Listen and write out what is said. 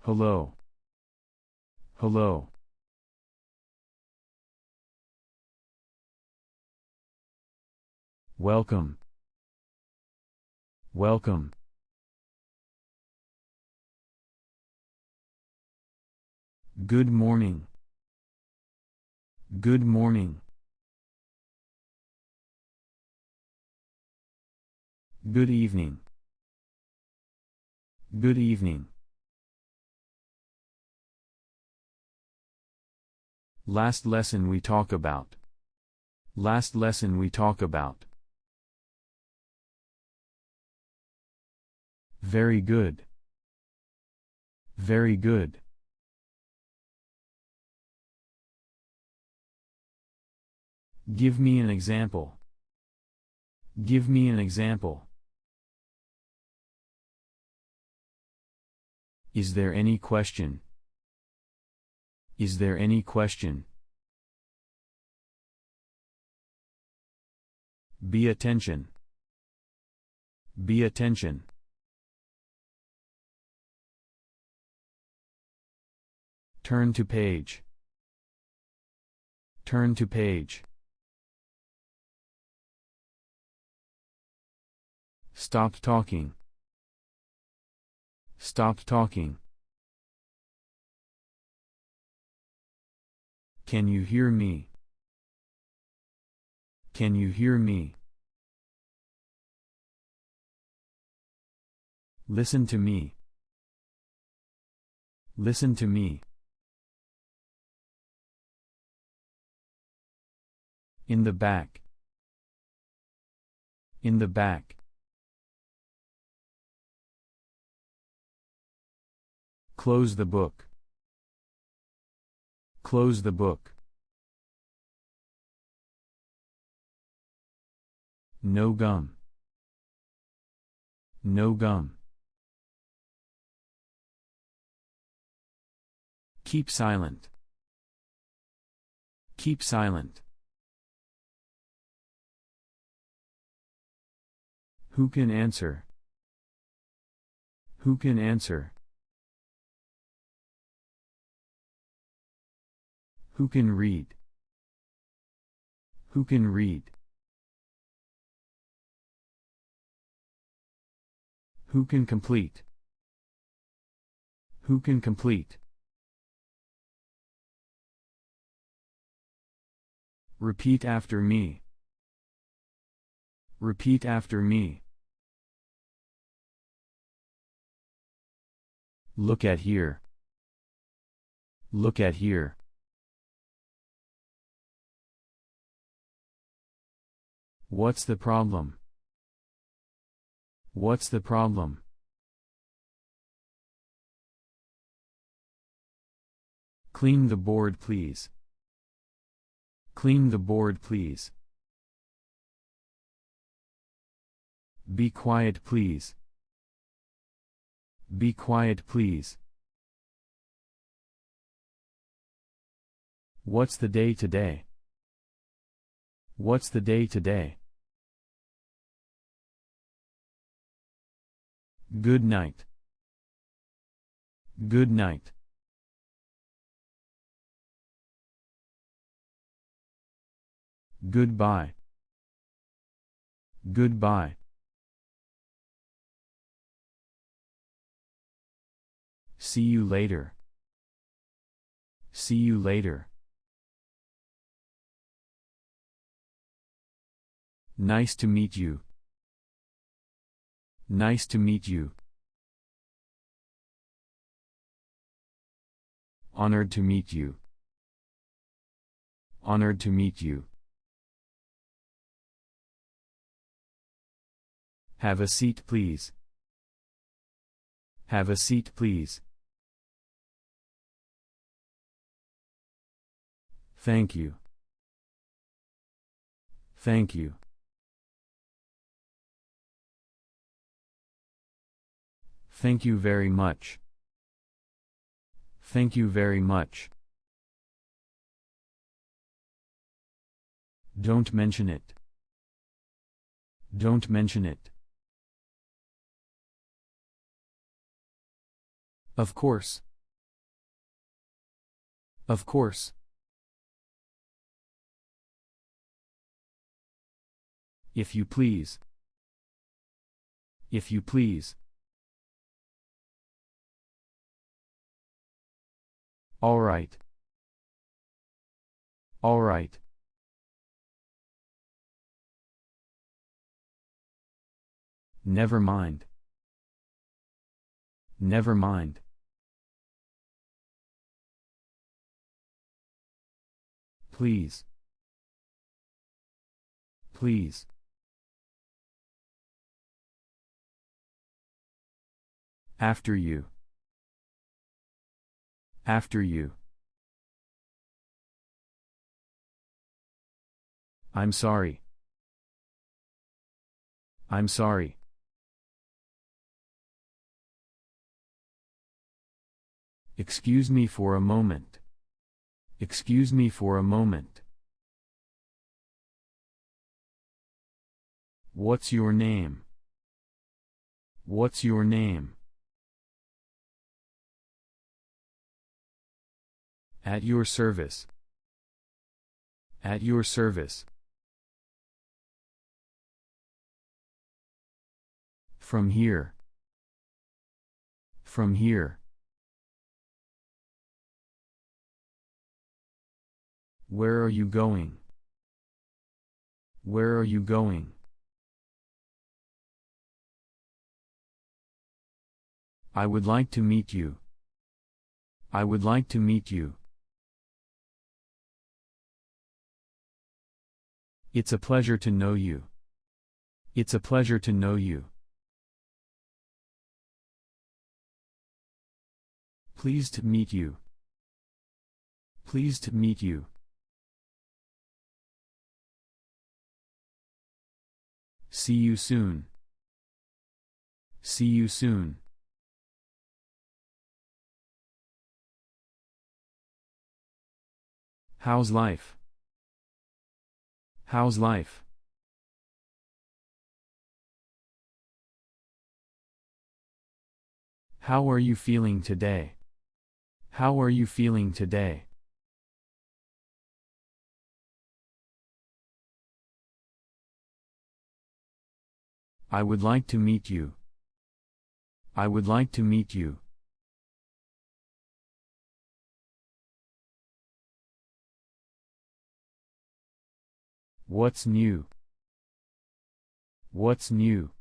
Hello. Hello. Welcome. Welcome. Good morning. Good morning. Good evening. Good evening. Last lesson we talk about. Last lesson we talk about. Very good. Very good. Give me an example. Give me an example. Is there any question? Is there any question? Be attention. Be attention. Turn to page. Turn to page. Stop talking. Stop talking. Can you hear me? Can you hear me? Listen to me. Listen to me. In the back. In the back. Close the book. Close the book. No gum. No gum. Keep silent. Keep silent. Who can answer? Who can answer? Who can read? Who can read? Who can complete? Who can complete? Repeat after me. Repeat after me. Look at here. Look at here. What's the problem? What's the problem? Clean the board, please. Clean the board, please. Be quiet, please. Be quiet, please. What's the day today? What's the day today? Good night. Good night. Goodbye. Goodbye. See you later. See you later. Nice to meet you. Nice to meet you. Honored to meet you. Honored to meet you. Have a seat, please. Have a seat, please. Thank you. Thank you. Thank you very much. Thank you very much. Don't mention it. Don't mention it. Of course. Of course. If you please. If you please. All right. All right. Never mind. Never mind. Please. Please. After you. After you. I'm sorry. I'm sorry. Excuse me for a moment. Excuse me for a moment. What's your name? What's your name? At your service. At your service. From here. From here. Where are you going? Where are you going? I would like to meet you. I would like to meet you. It's a pleasure to know you. It's a pleasure to know you. Pleased to meet you. Pleased to meet you. See you soon. See you soon. How's life? How's life? How are you feeling today? How are you feeling today? I would like to meet you. I would like to meet you. What's new? What's new?